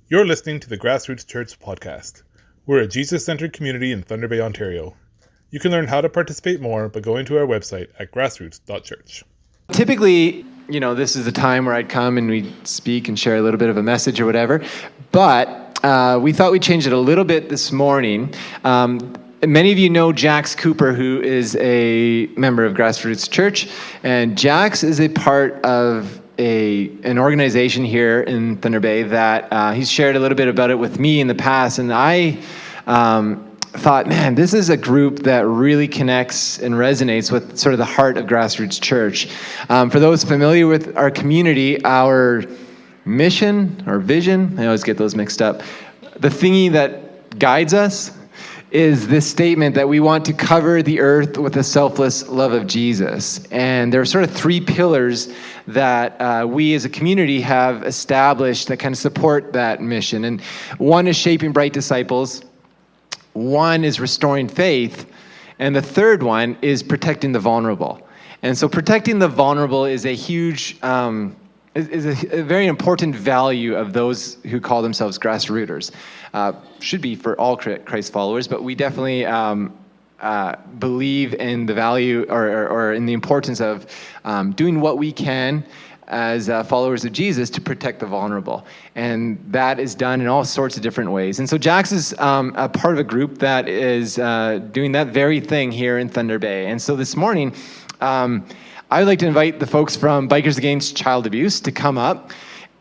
You're listening to the Grassroots Church podcast. We're a Jesus-centered community in Thunder Bay, Ontario. You can learn how to participate more by going to our website at grassroots.church. Typically, this is the time where I'd come and we'd speak and share a little bit of a message or whatever, but we thought we'd change it a little bit this morning. Many of you know Jax Cooper, who is a member of Grassroots Church, and Jax is a part of an organization here in Thunder Bay that he's shared a little bit about it with me in the past, and I thought, man, this is a group that really connects and resonates with sort of the heart of Grassroots Church. For those familiar with our community, our mission or vision, I always get those mixed up, the thingy that guides us is this statement that we want to cover the earth with the selfless love of Jesus. And there are sort of three pillars that we as a community have established that kind of support that mission. And one is shaping bright disciples, one is restoring faith, and the third one is protecting the vulnerable. And so protecting the vulnerable is a huge, is a very important value of those who call themselves grassrooters. Should be for all Christ followers, but we definitely believe in the value or in the importance of doing what we can as followers of Jesus to protect the vulnerable. And that is done in all sorts of different ways. And so Jax is a part of a group that is doing that very thing here in Thunder Bay. And so this morning, I would like to invite the folks from Bikers Against Child Abuse to come up.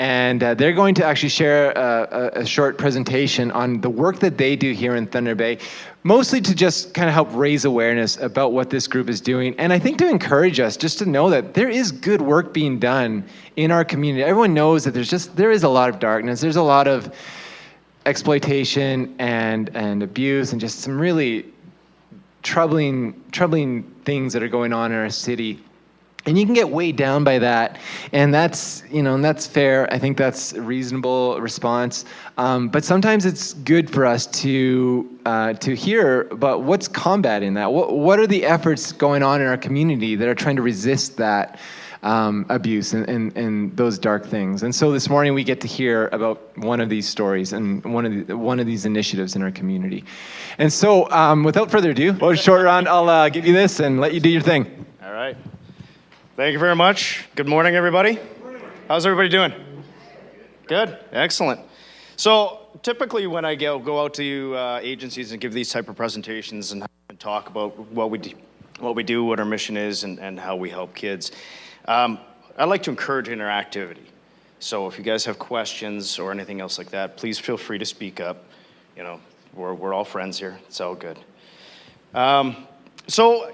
And they're going to actually share a short presentation on the work that they do here in Thunder Bay, mostly to just kind of help raise awareness about what this group is doing. And I think to encourage us just to know that there is good work being done in our community. Everyone knows that there is a lot of darkness. There's a lot of exploitation and abuse and just some really troubling things that are going on in our city. And you can get weighed down by that, and that's fair. I think that's a reasonable response. But sometimes it's good for us to hear about what's combating that. What are the efforts going on in our community that are trying to resist that abuse and those dark things? And so this morning we get to hear about one of these stories and one of these initiatives in our community. And so without further ado, well, short round, I'll give you this and let you do your thing. All right. Thank you very much. Good morning, everybody. How's everybody doing? Good. Excellent. So typically when I go out to agencies and give these type of presentations and talk about what we do, what our mission is, and how we help kids, I like to encourage interactivity. So if you guys have questions or anything else like that, please feel free to speak up. We're all friends here. It's all good. So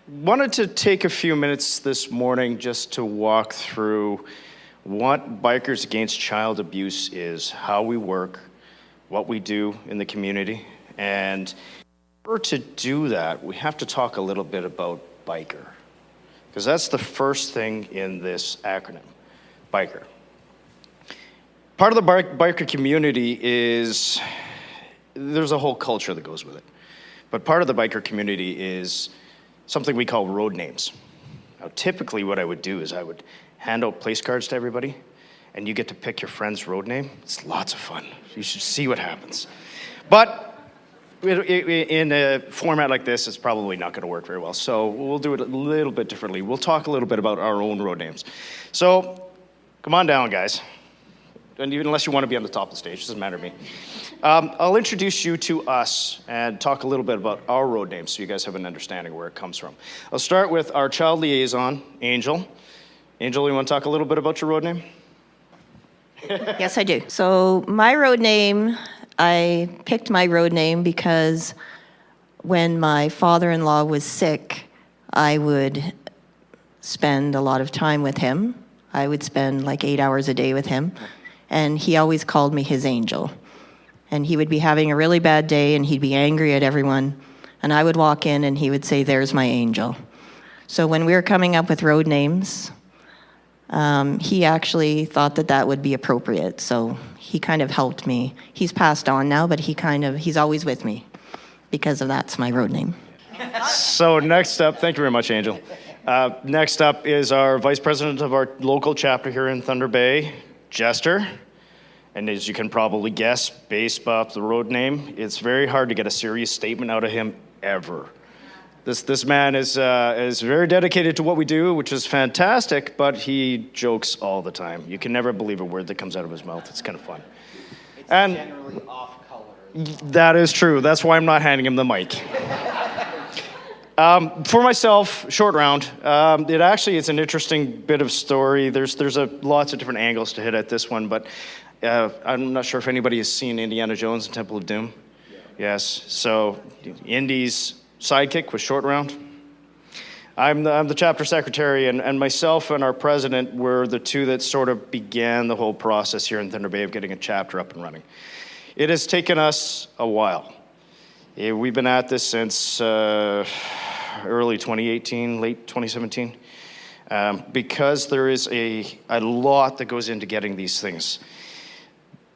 wanted to take a few minutes this morning just to walk through what Bikers Against Child Abuse is, how we work, what we do in the community. And in order to do that, we have to talk a little bit about biker, because that's the first thing in this acronym, biker. Part of the biker community is, there's a whole culture that goes with it. But part of the biker community is something we call road names. Now, typically what I would do is I would hand out place cards to everybody, and you get to pick your friend's road name. It's lots of fun. You should see what happens. But in a format like this, it's probably not going to work very well. So we'll do it a little bit differently. We'll talk a little bit about our own road names. So come on down, guys. And even unless you want to be on the top of the stage, it doesn't matter to me. I'll introduce you to us and talk a little bit about our road names so you guys have an understanding of where it comes from. I'll start with our child liaison, Angel. Angel, you want to talk a little bit about your road name? Yes, I do. So my road name, I picked my road name because when my father-in-law was sick, I would spend a lot of time with him. I would spend like 8 hours a day with him. And he always called me his angel. And he would be having a really bad day, and he'd be angry at everyone. And I would walk in, and he would say, "There's my angel." So when we were coming up with road names, he actually thought that would be appropriate. So he kind of helped me. He's passed on now, but he's always with me. Because of that's my road name. So next up, thank you very much, Angel. Next up is our vice president of our local chapter here in Thunder Bay, Jester. And as you can probably guess, based off the road name, it's very hard to get a serious statement out of him ever. This man is very dedicated to what we do, which is fantastic, but he jokes all the time. You can never believe a word that comes out of his mouth. It's kind of fun. It's generally off color. That is true. That's why I'm not handing him the mic. For myself, short round. It's an interesting bit of story. There's lots of different angles to hit at this one, but I'm not sure if anybody has seen Indiana Jones and Temple of Doom. Yeah. Yes. So Indy's sidekick was short round. I'm the chapter secretary, and myself and our president were the two that sort of began the whole process here in Thunder Bay of getting a chapter up and running. It has taken us a while. We've been at this since early 2018, late 2017, because there is a lot that goes into getting these things.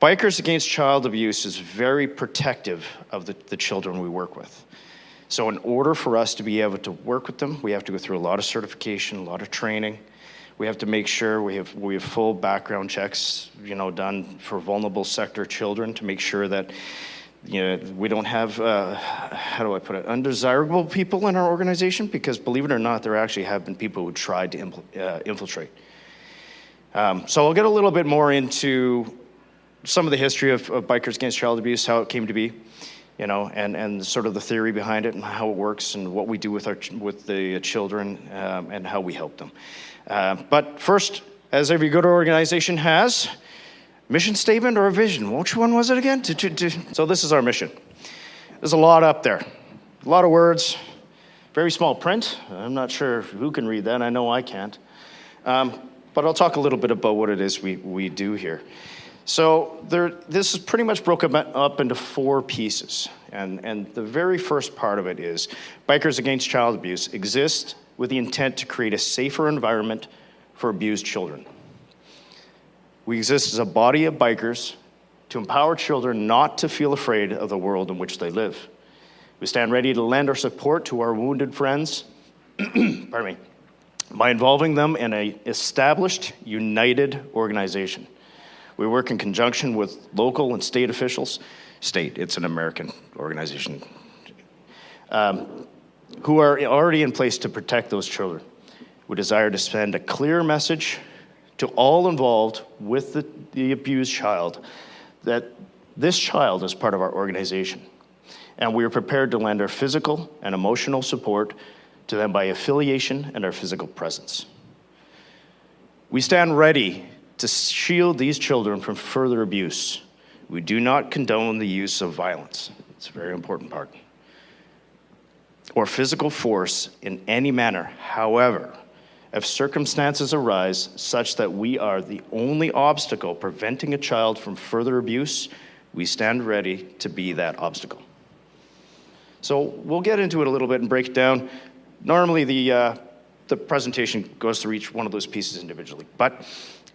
Bikers Against Child Abuse is very protective of the children we work with. So in order for us to be able to work with them, we have to go through a lot of certification, a lot of training. We have to make sure we have full background checks, done for vulnerable sector children to make sure that we don't have, how do I put it, undesirable people in our organization, because believe it or not, there actually have been people who tried to infiltrate. So I'll get a little bit more into some of the history of Bikers Against Child Abuse, how it came to be, and sort of the theory behind it and how it works and what we do with the children and how we help them. But first, as every good organization has, mission statement or a vision? Which one was it again? So this is our mission. There's a lot up there. A lot of words, very small print. I'm not sure who can read that. I know I can't. But I'll talk a little bit about what it is we do here. So this is pretty much broken up into 4 pieces. And the very first part of it is Bikers Against Child Abuse exists with the intent to create a safer environment for abused children. We exist as a body of bikers to empower children not to feel afraid of the world in which they live. We stand ready to lend our support to our wounded friends, pardon me, by involving them in an established, united organization. We work in conjunction with local and state officials. State, it's an American organization, who are already in place to protect those children. We desire to send a clear message to all involved with the abused child that this child is part of our organization. And we are prepared to lend our physical and emotional support to them by affiliation and our physical presence. We stand ready to shield these children from further abuse. We do not condone the use of violence. It's a very important part. Or physical force in any manner. However, if circumstances arise such that we are the only obstacle preventing a child from further abuse, we stand ready to be that obstacle. So we'll get into it a little bit and break it down. Normally the presentation goes through each one of those pieces individually, but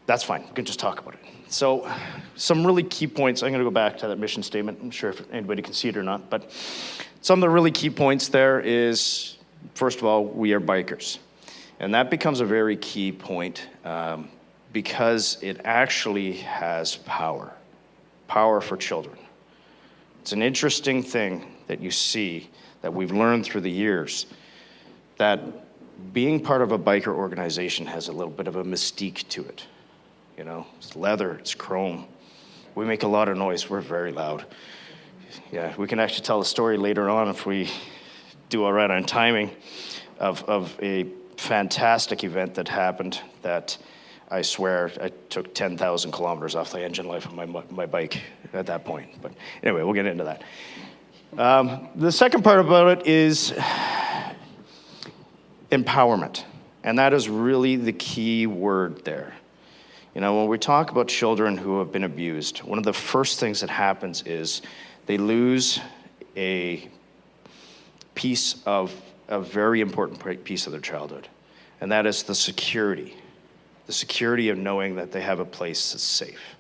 that's fine. We can just talk about it. So some really key points. I'm going to go back to that mission statement. I'm not sure if anybody can see it or not, but some of the really key points there is, first of all, we are bikers. And that becomes a very key point because it actually has power for children. It's an interesting thing that you see that we've learned through the years, that being part of a biker organization has a little bit of a mystique to it. It's leather, it's chrome. We make a lot of noise, we're very loud. Yeah, we can actually tell a story later on if we do all right on timing of a fantastic event that happened that I swear I took 10,000 kilometers off the engine life of my bike at that point. But anyway, we'll get into that. The second part about it is empowerment. And that is really the key word there. When we talk about children who have been abused, one of the first things that happens is they lose a very important piece of their childhood, and that is the security of knowing that they have a place that's safe.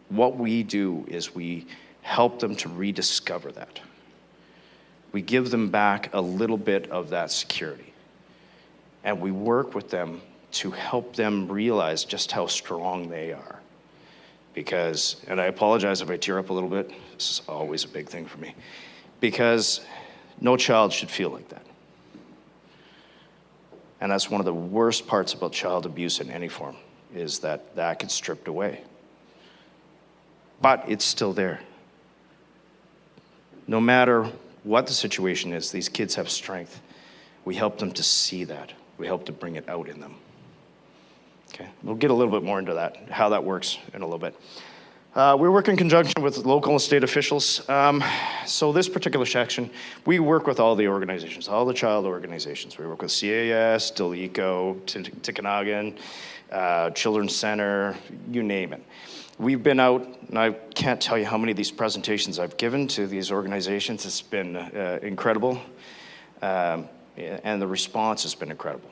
What we do is we help them to rediscover that. We give them back a little bit of that security, and we work with them to help them realize just how strong they are. Because, and I apologize if I tear up a little bit, this is always a big thing for me, because no child should feel like that. And that's one of the worst parts about child abuse in any form, is that that gets stripped away. But it's still there. No matter what the situation is, these kids have strength. We help them to see that. We help to bring it out in them. Okay, we'll get a little bit more into that, how that works in a little bit. We work in conjunction with local and state officials. So this particular section, we work with all the organizations, all the child organizations. We work with CAS, Delico, Tikanagan, Children's Center, you name it. We've been out, and I can't tell you how many of these presentations I've given to these organizations. It's been incredible, and the response has been incredible.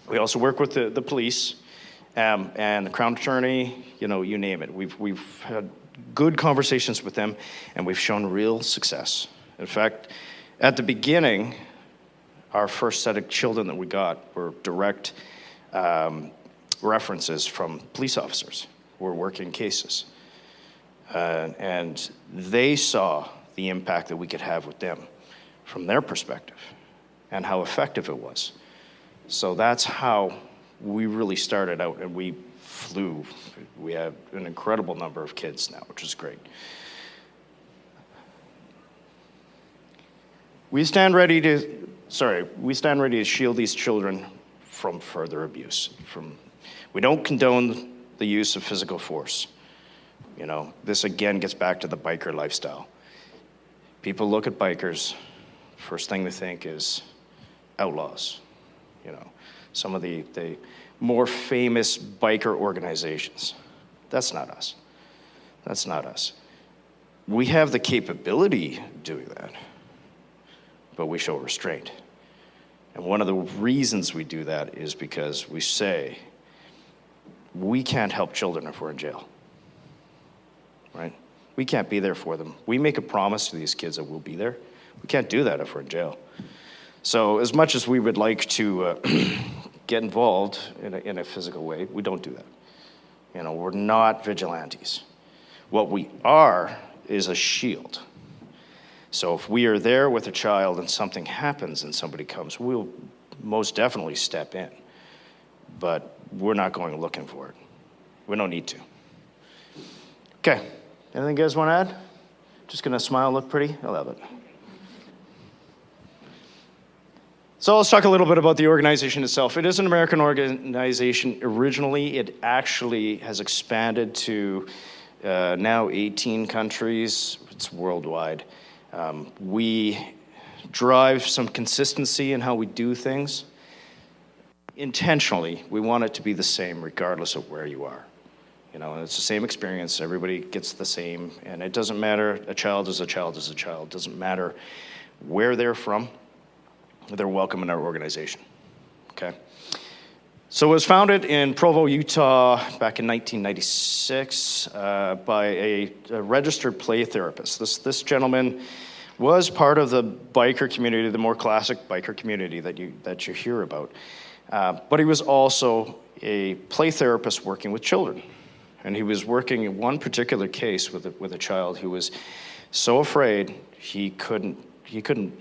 We also work with the police and the Crown Attorney, you name it. We've had good conversations with them, and we've shown real success. In fact, at the beginning, our first set of children that we got were direct references from police officers who were working cases. And they saw the impact that we could have with them from their perspective and how effective it was. So that's how we really started out, and we flew. We have an incredible number of kids now, which is great. We stand ready to shield these children from further abuse. We don't condone the use of physical force. This again gets back to the biker lifestyle. People look at bikers, first thing they think is outlaws. Some of the more famous biker organizations. That's not us. That's not us. We have the capability of doing that, but we show restraint. And one of the reasons we do that is because we say, we can't help children if we're in jail, right? We can't be there for them. We make a promise to these kids that we'll be there. We can't do that if we're in jail. So as much as we would like to get involved in a physical way, we don't do that. We're not vigilantes. What we are is a shield. So if we are there with a child and something happens and somebody comes, we'll most definitely step in. But we're not going looking for it. We don't need to. Okay, anything you guys want to add? Just gonna smile, look pretty? I love it. So let's talk a little bit about the organization itself. It is an American organization. Originally, it actually has expanded to now 18 countries. It's worldwide. We drive some consistency in how we do things. Intentionally, we want it to be the same regardless of where you are. And it's the same experience. Everybody gets the same. And it doesn't matter. A child is a child is a child. It doesn't matter where they're from. They're welcome in our organization, okay? So it was founded in Provo, Utah back in 1996 by a registered play therapist. This gentleman was part of the biker community, the more classic biker community that you hear about. But he was also a play therapist working with children. And he was working in one particular case with a child who was so afraid he couldn't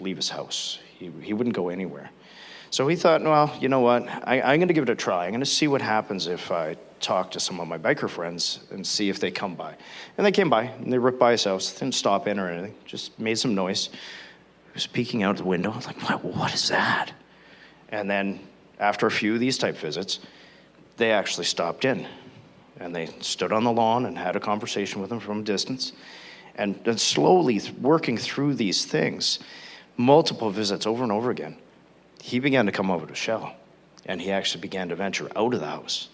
leave his house. He wouldn't go anywhere. So he thought, well, you know what? I'm going to give it a try. I'm going to see what happens if I talk to some of my biker friends and see if they come by. And they came by, and they ripped by his house. Didn't stop in or anything. Just made some noise. He was peeking out the window. I was like, what is that? And then after a few of these type visits, they actually stopped in. And they stood on the lawn and had a conversation with him from a distance. And slowly working through these things, multiple visits over and over again, he began to come over to shell, and he actually began to venture out of the house.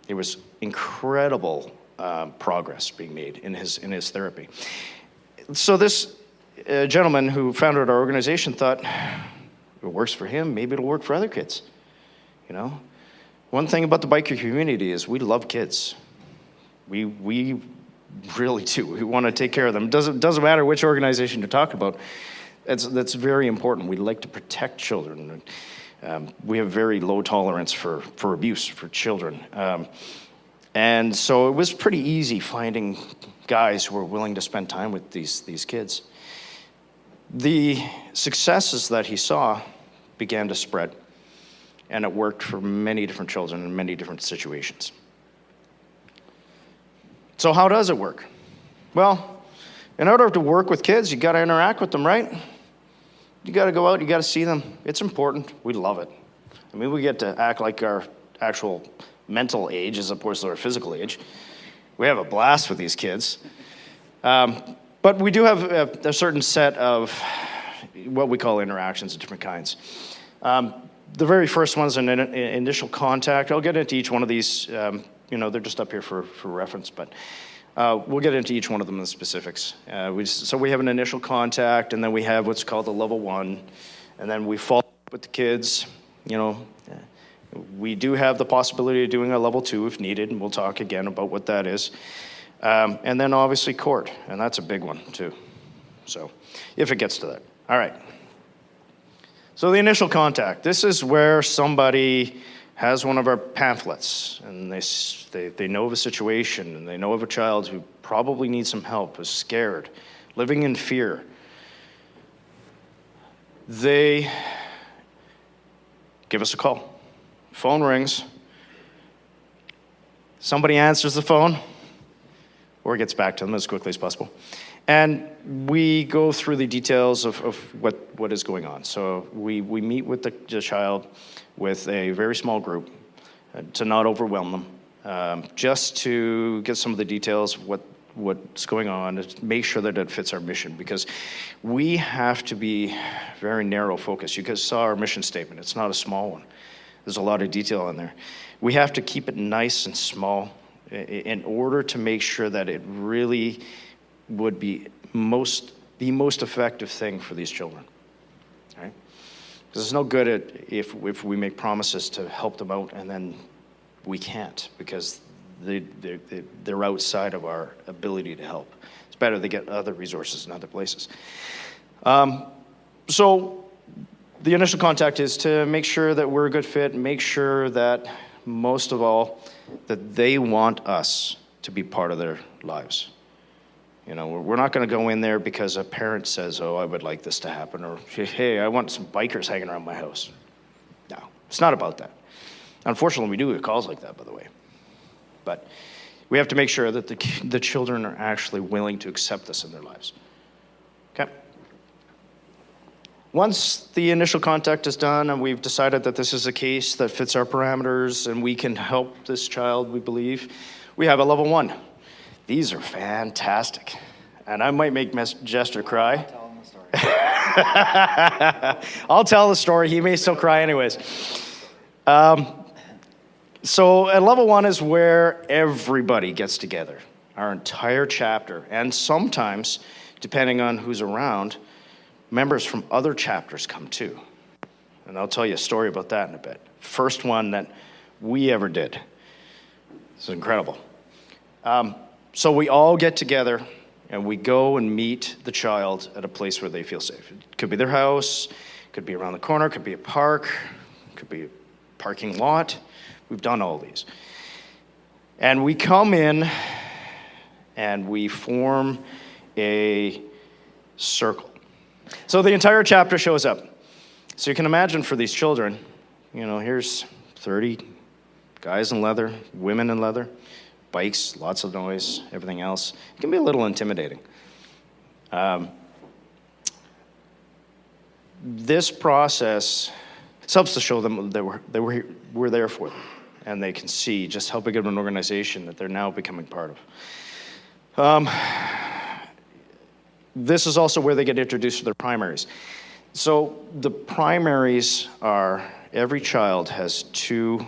There was incredible progress being made in his therapy. So this gentleman who founded our organization thought, it works for him, maybe it'll work for other kids. One thing about the biker community is we love kids. We really do. We want to take care of them. It doesn't matter which organization you're talking about. That's very important. We like to protect children. We have very low tolerance for abuse for children. And so it was pretty easy finding guys who were willing to spend time with these kids. The successes that he saw began to spread, and it worked for many different children in many different situations. So how does it work? Well, in order to work with kids, you got to interact with them, right? You got to go out, you got to see them. It's important. We love it. I mean, we get to act like our actual mental age as opposed to our physical age. We have a blast with these kids. But we do have a certain set of what we call interactions of different kinds. The very first one is an initial contact. I'll get into each one of these. They're just up here for reference, but we'll get into each one of them in the specifics. So we have an initial contact, and then we have what's called a level 1, and then we follow up with the kids. We do have the possibility of doing a level 2 if needed, and we'll talk again about what that is. And then obviously court, and that's a big one too. So if it gets to that. All right. So the initial contact. This is where somebody has one of our pamphlets, and they know of a situation, and they know of a child who probably needs some help, is scared, living in fear. They give us a call. Phone rings. Somebody answers the phone, or gets back to them as quickly as possible. And we go through the details of what is going on. So we meet with the child with a very small group to not overwhelm them, just to get some of the details of what's going on, to make sure that it fits our mission, because we have to be very narrow focused. You guys saw our mission statement. It's not a small one. There's a lot of detail in there. We have to keep it nice and small in order to make sure that it really would be the most effective thing for these children, right? Because it's no good if we make promises to help them out and then we can't, because they're outside of our ability to help. It's better they get other resources in other places. So the initial contact is to make sure that we're a good fit, make sure that, most of all, that they want us to be part of their lives. We're not going to go in there because a parent says, oh, I would like this to happen, or hey, I want some bikers hanging around my house. No, it's not about that. Unfortunately, we do get calls like that, by the way. But we have to make sure that the children are actually willing to accept this in their lives. Okay? Once the initial contact is done and we've decided that this is a case that fits our parameters and we can help this child, we believe, we have a level 1. These are fantastic. And I might make Jester cry. Tell him the story. I'll tell the story. He may still cry anyways. So at level 1 is where everybody gets together, our entire chapter. And sometimes, depending on who's around, members from other chapters come too. And I'll tell you a story about that in a bit. First one that we ever did. It's incredible. So we all get together and we go and meet the child at a place where they feel safe. It could be their house, could be around the corner, could be a park, could be a parking lot. We've done all these. And we come in and we form a circle. So the entire chapter shows up. So you can imagine for these children, here's 30 guys in leather, women in leather, bikes, lots of noise, everything else. It can be a little intimidating. This process helps to show them that we're there for them, and they can see just how big of an organization that they're now becoming part of. This is also where they get introduced to their primaries. So the primaries are, every child has 2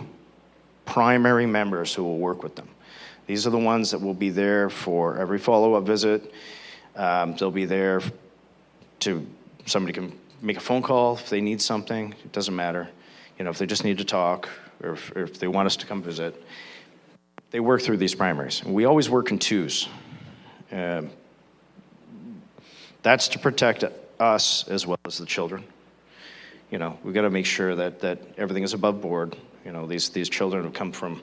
primary members who will work with them. These are the ones that will be there for every follow-up visit. They'll be there somebody can make a phone call if they need something. It doesn't matter. If they just need to talk or if they want us to come visit. They work through these primaries. And we always work in 2s. That's to protect us as well as the children. We've got to make sure that everything is above board. These children have come from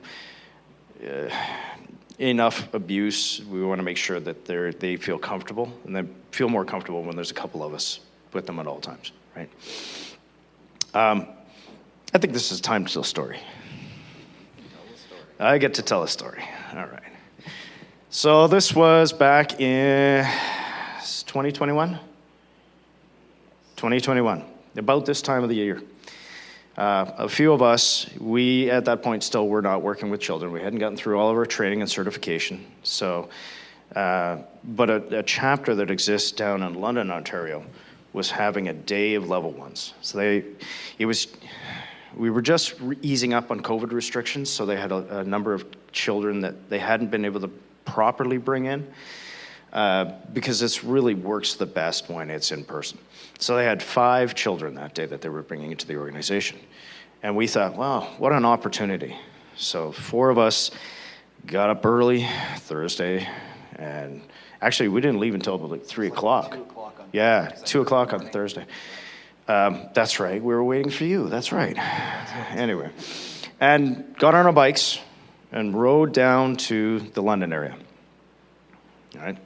enough abuse, we want to make sure that they feel comfortable, and they feel more comfortable when there's a couple of us with them at all times, right? I think this is time to tell a story. I get to tell a story. All right. So this was back in 2021? 2021, about this time of the year. A few of us, we at that point still were not working with children. We hadn't gotten through all of our training and certification. So, but a chapter that exists down in London, Ontario, was having a day of level ones. So we were just easing up on COVID restrictions, so they had a number of children that they hadn't been able to properly bring in, because this really works the best when it's in person. So they had 5 children that day that they were bringing into the organization. And we thought, wow, what an opportunity. So 4 of us got up early Thursday, and actually we didn't leave until like 3 o'clock. 2 o'clock on Thursday. 2 o'clock on Thursday. That's right, we were waiting for you, that's right. Anyway, and got on our bikes and rode down to the London area. All right.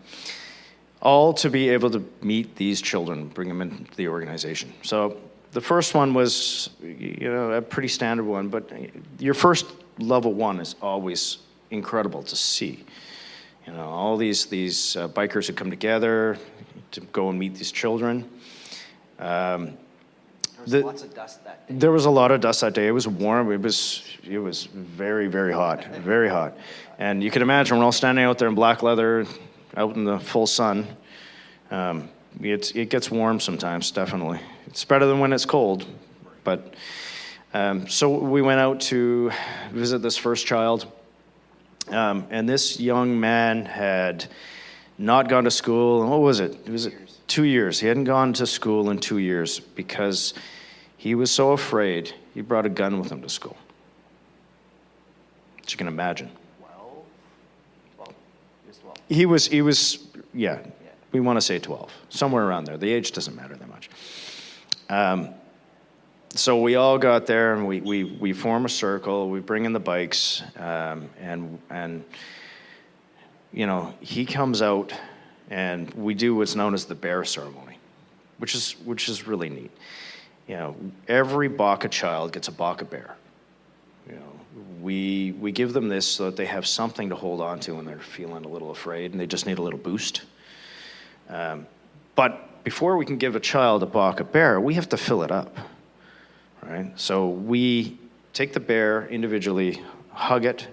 All to be able to meet these children, bring them into the organization. So the first one was, a pretty standard one, but your first level one is always incredible to see. All these bikers who come together to go and meet these children. There was lots of dust that day. There was a lot of dust that day. It was warm. It was very, very hot, very hot. And you can imagine we're all standing out there in black leather, out in the full sun. It gets warm sometimes, definitely. It's better than when it's cold. But so we went out to visit this first child. And this young man had not gone to school. What was it? It was 2 years. He hadn't gone to school in 2 years because he was so afraid he brought a gun with him to school. As you can imagine. 12? He was, yeah, we want to say 12, somewhere around there. The age doesn't matter that much. So we all got there, and we form a circle. We bring in the bikes, and he comes out, and we do what's known as the bear ceremony, which is really neat. Every Baka child gets a Baka bear. We give them this so that they have something to hold on to when they're feeling a little afraid and they just need a little boost. But before we can give a child a Baka bear, we have to fill it up, right? So we take the bear individually, hug it,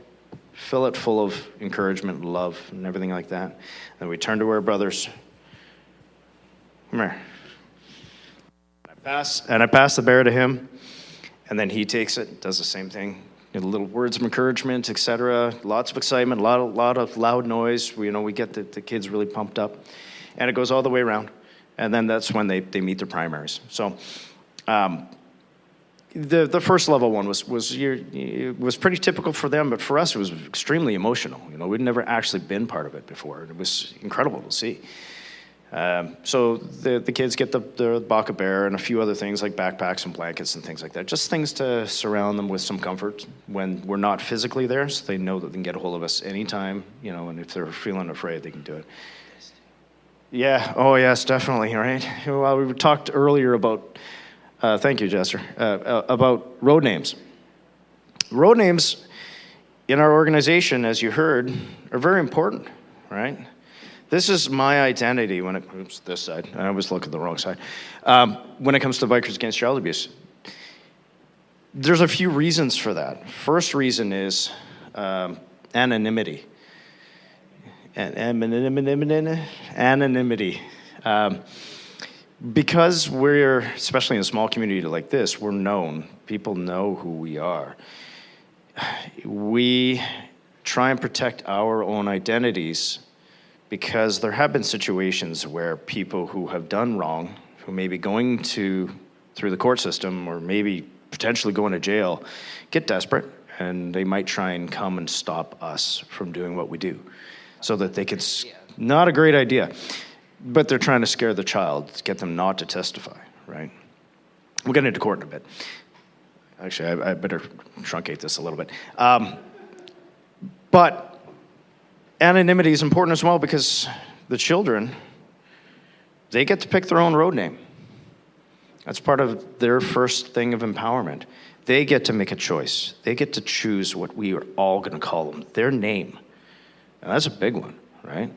fill it full of encouragement, love, and everything like that. Then we turn to our brothers. Come here. I pass the bear to him, and then he takes it, does the same thing. Little words of encouragement, etc. Lots of excitement, a lot of loud noise. We get the kids really pumped up, and it goes all the way around. And then that's when they meet their primaries. So the first level one was pretty typical for them, but for us it was extremely emotional. We'd never actually been part of it before. It was incredible to see. So the kids get the Baka bear and a few other things like backpacks and blankets and things like that. Just things to surround them with some comfort when we're not physically there, so they know that they can get a hold of us anytime, and if they're feeling afraid, they can do it. Yeah, oh yes, definitely, right? Well, we talked earlier about, thank you, Jester, about road names. Road names in our organization, as you heard, are very important, right? This is my identity when it comes to this side. I always look at the wrong side. When it comes to Bikers Against Child Abuse, there's a few reasons for that. First reason is anonymity. Anonymity. Because we're, especially in a small community like this, we're known. People know who we are. We try and protect our own identities, because there have been situations where people who have done wrong, who may be going through the court system or maybe potentially going to jail, get desperate, and they might try and come and stop us from doing what we do so that they can, not a great idea, but they're trying to scare the child, get them not to testify, right? We'll get into court in a bit. Actually, I better truncate this a little bit. But Anonymity is important as well because the children, they get to pick their own road name. That's part of their first thing of empowerment. They get to make a choice. They get to choose what we are all going to call them, their name. And that's a big one, right?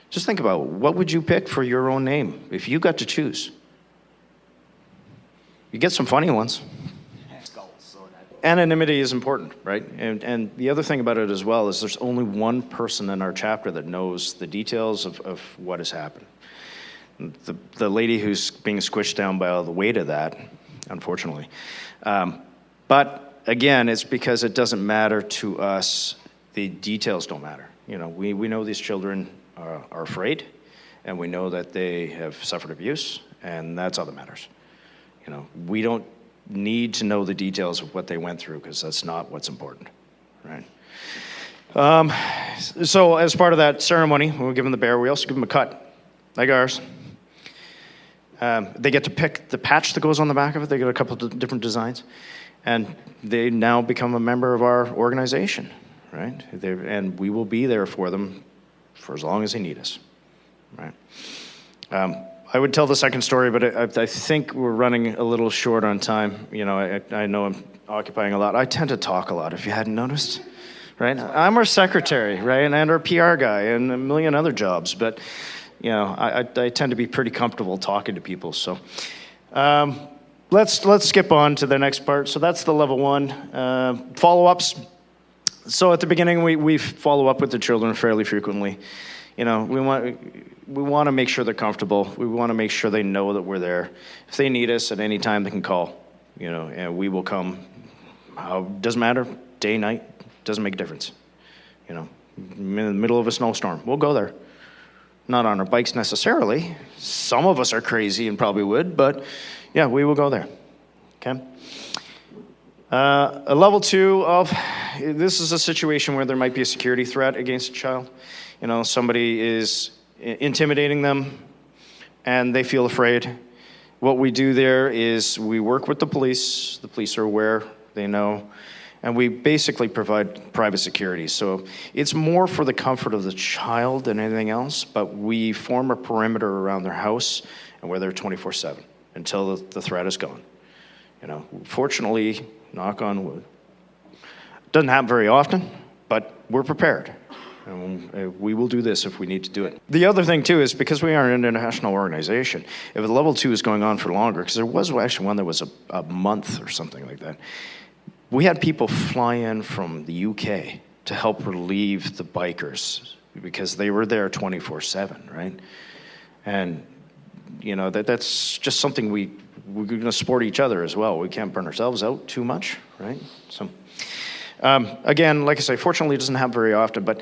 Just think about what would you pick for your own name if you got to choose? You get some funny ones. Anonymity is important, right? And the other thing about it as well is there's only one person in our chapter that knows the details of what has happened. The lady who's being squished down by all the weight of that, unfortunately. But again, it's because it doesn't matter to us. The details don't matter. You know, we know these children are afraid, and we know that they have suffered abuse, and that's all that matters. You know, we don't need to know the details of what they went through because that's not what's important, right? So as part of that ceremony, when we give them the bear, we also give them a cut, like ours. They get to pick the patch that goes on the back of it. They get a couple of different designs, and they now become a member of our organization, right? And we will be there for them for as long as they need us, right? I would tell the second story, but I think we're running a little short on time. You know, I know I'm occupying a lot. I tend to talk a lot, if you hadn't noticed, right? I'm our secretary, right, and our PR guy, and a million other jobs. But you know, I tend to be pretty comfortable talking to people. So let's skip on to the next part. So that's the level 1 follow-ups. So at the beginning, we follow up with the children fairly frequently. You know, we want to make sure they're comfortable. We want to make sure they know that we're there. If they need us at any time, they can call, you know, and we will come. Doesn't matter, day, night, doesn't make a difference. You know, in the middle of a snowstorm, we'll go there. Not on our bikes necessarily. Some of us are crazy and probably would, but yeah, we will go there, okay? A level 2 of, this is a situation where there might be a security threat against a child. You know, somebody is intimidating them and they feel afraid. What we do there is we work with the police. The police are aware, they know, and we basically provide private security. So it's more for the comfort of the child than anything else, but we form a perimeter around their house and we're there 24/7 until the threat is gone. You know, fortunately, knock on wood, doesn't happen very often, but we're prepared. And we will do this if we need to do it. The other thing, too, is because we are an international organization, if the level 2 is going on for longer, because there was actually one that was a month or something like that, we had people fly in from the UK to help relieve the bikers because they were there 24/7, right? And, you know, that's just something we're going to support each other as well. We can't burn ourselves out too much, right? So. Again, like I say, fortunately it doesn't happen very often, but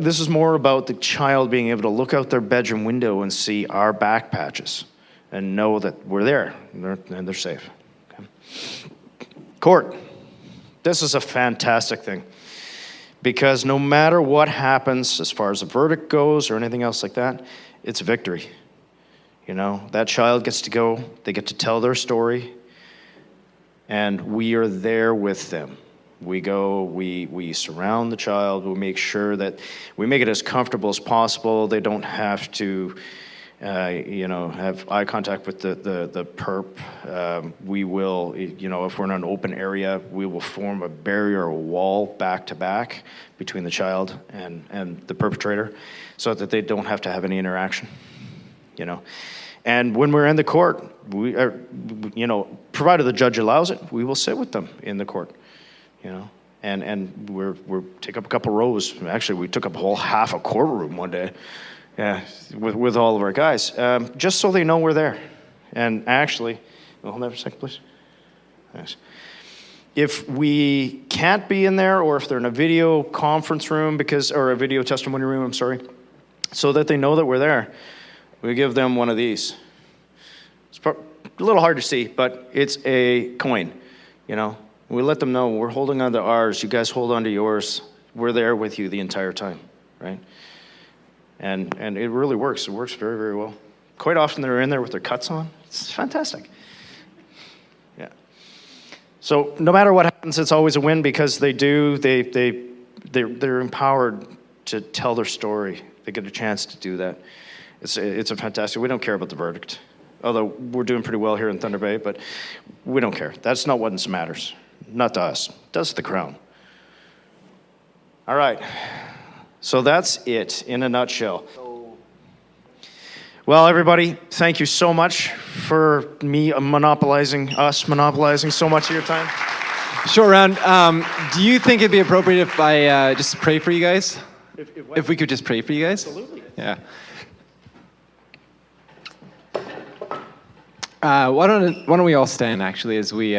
this is more about the child being able to look out their bedroom window and see our back patches and know that we're there and they're safe. Okay. Court. This is a fantastic thing because no matter what happens as far as the verdict goes or anything else like that, it's a victory. You know, that child gets to go, they get to tell their story, and we are there with them. We go, we surround the child, we make sure that we make it as comfortable as possible. They don't have to, you know, have eye contact with the perp. We will, you know, if we're in an open area, we will form a barrier or wall back to back between the child and the perpetrator so that they don't have to have any interaction, you know. And when we're in the court, we are, you know, provided the judge allows it, we will sit with them in the court. You know, and we're take up a couple rows. Actually, we took up a whole half a courtroom one day, yeah, with all of our guys, just so they know we're there. And actually, hold on for a second, please. Thanks. If we can't be in there, or if they're in a video conference room or a video testimony room, I'm sorry, so that they know that we're there, we give them one of these. It's a little hard to see, but it's a coin, you know. We let them know we're holding on to ours. You guys hold on to yours. We're there with you the entire time, right? And it really works. It works very, very well. Quite often they're in there with their cuts on. It's fantastic. Yeah. So no matter what happens, it's always a win because they're empowered to tell their story. They get a chance to do that. It's a fantastic. We don't care about the verdict, although we're doing pretty well here in Thunder Bay, but we don't care. That's not what matters. Not to us. It does to the Crown. All right. So that's it in a nutshell. Well, everybody, thank you so much for monopolizing so much of your time. Short round. Do you think it'd be appropriate if I just pray for you guys? If we could just pray for you guys? Absolutely. Yeah. Why don't we all stand, actually, as we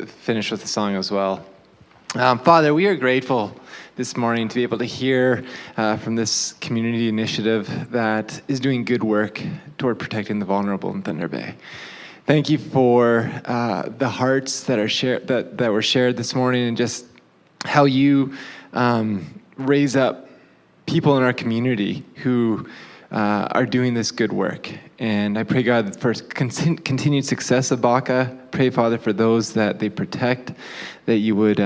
finish with the song as well. Father, we are grateful this morning to be able to hear from this community initiative that is doing good work toward protecting the vulnerable in Thunder Bay. Thank you for the hearts that are that were shared this morning, and just how you raise up people in our community who are doing this good work. And I pray, God, for continued success of BACA. Pray, Father, for those that they protect, that you would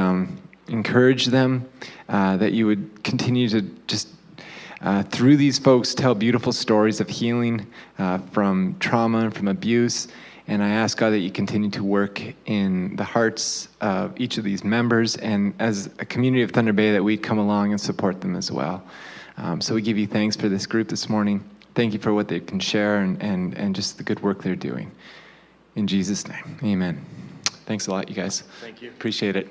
encourage them, that you would continue to just, through these folks, tell beautiful stories of healing from trauma and from abuse. And I ask, God, that you continue to work in the hearts of each of these members, and as a community of Thunder Bay, that we'd come along and support them as well. So we give you thanks for this group this morning. Thank you for what they can share and just the good work they're doing. In Jesus' name, amen. Thanks a lot, you guys. Thank you. Appreciate it.